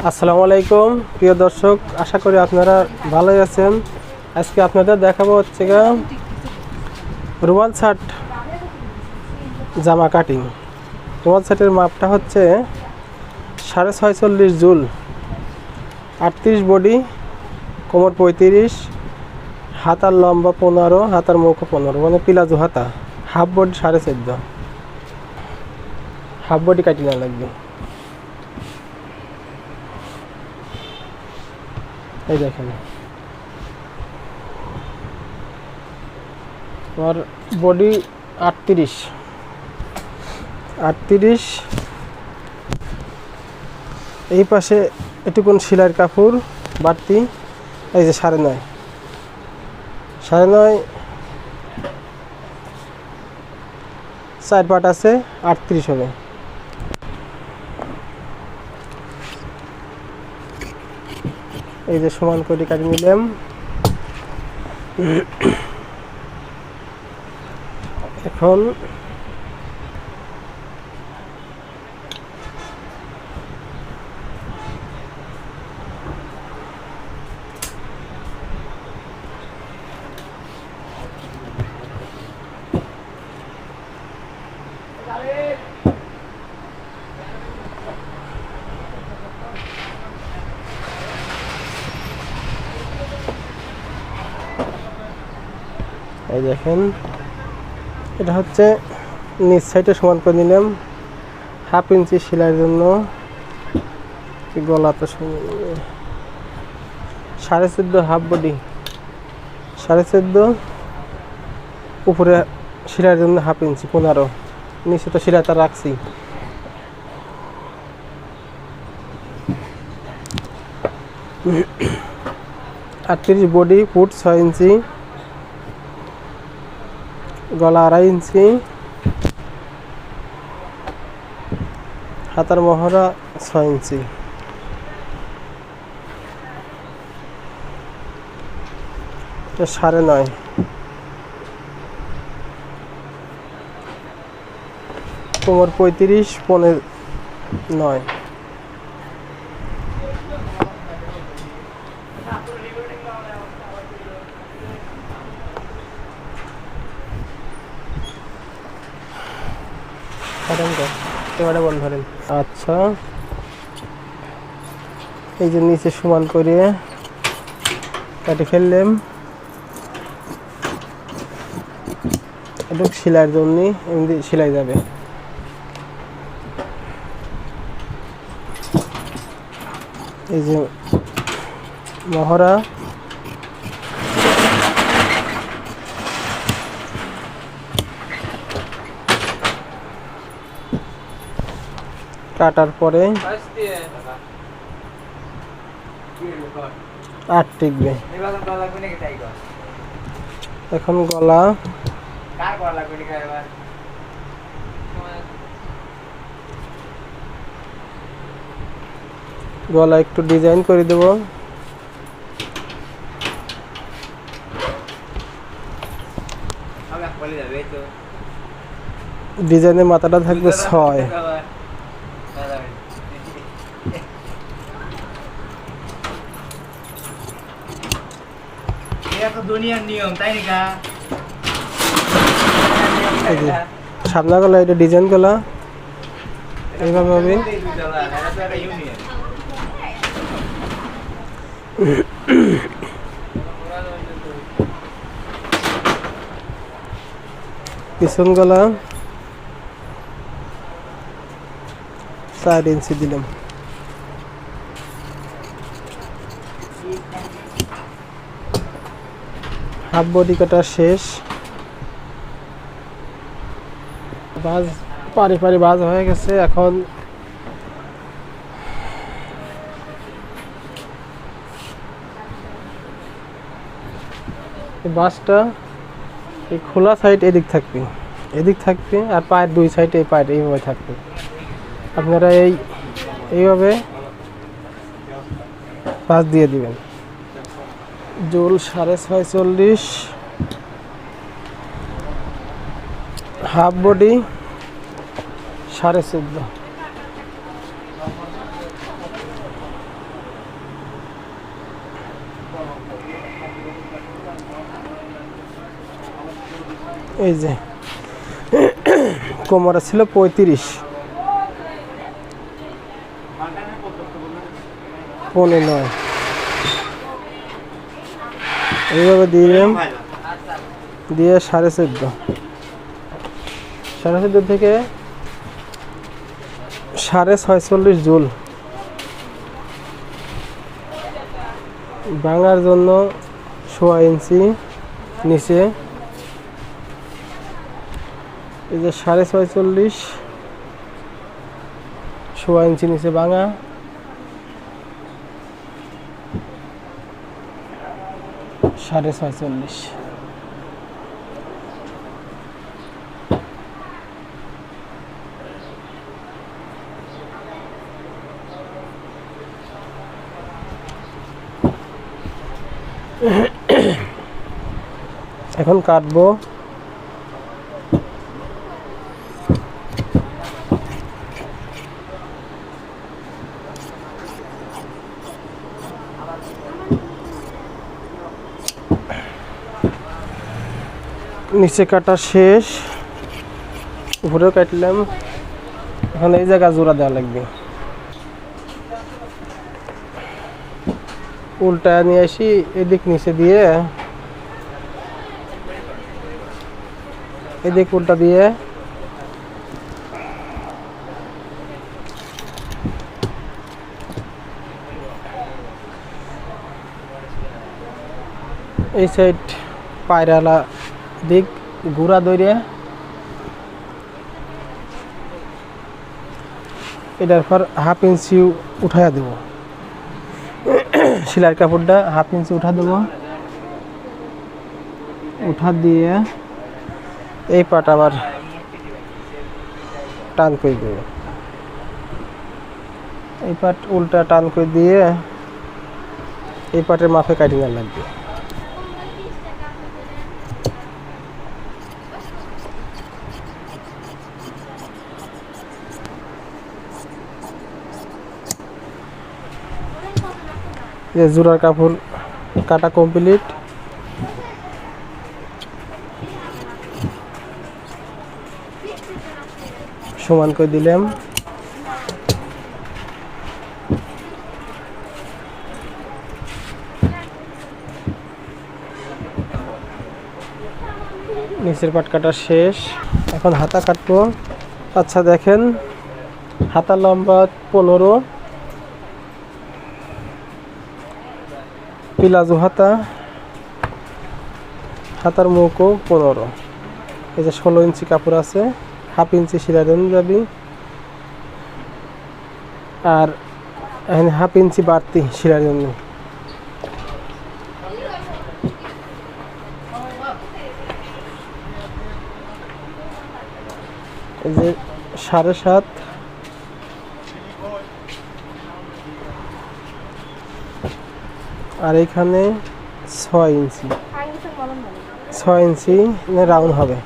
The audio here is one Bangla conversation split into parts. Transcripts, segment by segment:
আসসালামু আলাইকুম প্রিয় দর্শক, আশা করি আপনারা ভালোই আছেন। আজকে আপনাদের দেখাবো হচ্ছে রুমাল শার্ট জামা কাটিং। রুমাল শার্টের মাপটা হচ্ছে 46.5 জুল, 38 বডি, কোমর 35, হাতার লম্বা 15, হাতার মুখও 15, মানে প্লাজো হাতা। হাফ বডি 14.5, হাফ বডি কাটি না লাগবে। এই দেখেন আমার বডি 38, এই পাশে এটুকুন সেলাইয়ের কাপড় বাড়তি। এই যে 9.5, 4 পাট আছে, 38 হবে। এই যে সমান করে কাটি নিলাম। এখন এই দেখেন, এটা হচ্ছে নিচ সাইডে সমান করে নিলাম। 1/2 ইঞ্চি সেলাইয়ের জন্য গলা তো 14.5, হাফ বডি 14.5, উপরে সেলাইয়ের জন্য 1/2 ইঞ্চি 15, নিচে তো সেলাইটা রাখছি। আটত্রিশ বডি, ফুট 6 ইঞ্চি, গলা 2.5 ইঞ্চি, হাতার মহড়া 6 ইঞ্চি। এটা 9.5, কোমর 35, 15.9। আচ্ছা, এই যে নিচে সমান করে কাটি ফেললাম। এটা সেলাইয়ের জন্য এমনি সেলাই যাবে। এই যে মহড়া, কাটার পরে 8 টিকবে। এখন গলা, গলা একটু ডিজাইন করে দেব। ডিজাইনের মাথাটা থাকবে 6। সামনা গলা, এটা ডিজাইন গলা এইভাবে হবে। পিছন গলা 4 ইঞ্চি দিলাম। হাফ বডি কাটা শেষ। বাজ পারি বাজ হয়ে গেছে। এখন এই বাসটা এই খোলা সাইড এদিক থাকবে আর পায়ের 2 সাইড এই পায়ের এইভাবে থাকবে। আপনারা এইভাবে বাস দিয়ে দিবেন। জোল 46.5, হাফ বডি 14.5। এই যে কোমরে ছিল 35, 9.5 এইভাবে দিলাম, দিয়ে 14.5, 14.5 থেকে 46.5 জুল ভাঙার জন্য 1.5 ইঞ্চি নিচে। এই যে 46.5, 1.5 ইঞ্চি নিচে ভাঙা, 46.5। এখন কাটবো। নিচে কাটা শেষ, উপরেও কাটলাম। এখন এই জায়গা জোড়া দেওয়া লাগবে। উল্টা নিয়ে আসি, এদিক নিচে দিয়ে এদিক উল্টা দিয়ে এই সাইড পায়রালা দিক গুড়া দইরে এটার পর 1/2 ইঞ্চি উঠাইয়া দেব। সেলাইয়ের কাপড়টা 1/2 ইঞ্চি উঠা দেব। উঠা দিয়ে এই পাট আবার টান করে দেব। এই পাট উল্টা টান করে দিয়ে এই পাটের মাপে কাটি না লাগবে। এই জোড়ার কাপড় কাটা কমপ্লিট। সমান করে দিলাম। নিচের পাট কাটা শেষ, এখন হাতা কাটবো। আচ্ছা দেখেন, হাতার লম্বা 15, প্লাজো হাতা, হাতার মুখও 15। এই যে 16 ইঞ্চি কাপড় আছে, 1/2 ইঞ্চি সেলাই দেন যাবি, আর এখানে 1/2 ইঞ্চি বাড়তি সেলাই জন্য। এই যে 7.5, আর এখানে 6 ইঞ্চি, 6 ইঞ্চি রাউন্ড হবে।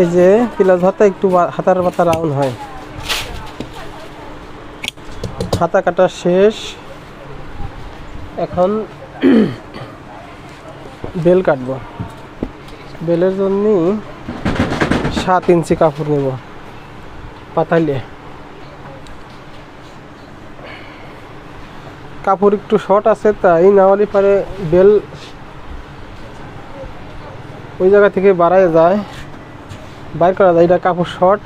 এই যে প্লাস হাতা একটু হাতার পাতা রাউন্ড হয়। হাতা কাটা শেষ, এখন বেল কাটবো। বেলের জন্য 7 ইঞ্চি কাপড় নেব পাতাইলে। কাপড় একটু শর্ট আছে, তাই না হলে পারে বেল ওই জায়গা থেকে বাড়ায় যায়, বাইর করা যায়। এটা কাপড় শর্ট,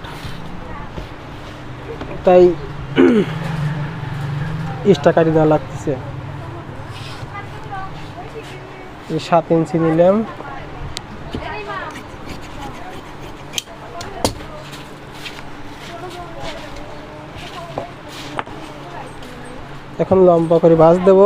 তাই এক্সট্রা কাটি দেওয়া লাগতেছে। 7 ইঞ্চি নিলাম। এখন লম্বা করে ভাঁজ দেব।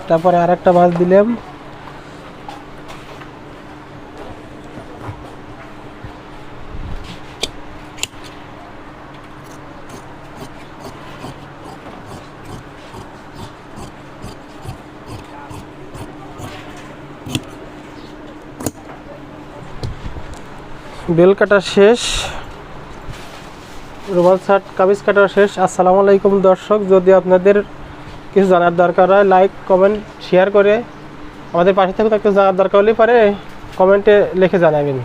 তারপরে আর একটা মাছ দিলাম। বেল কাটা শেষ, রুমাল শার্ট কামিজ কাটা শেষ। আসসালামু আলাইকুম দর্শক, যদি আপনাদের কিছু জানার দরকার হয় লাইক কমেন্ট শেয়ার করে আমাদের পাশে থাকুন। একটু জানার দরকার হলে পারে কমেন্টে লিখে জানাবেন।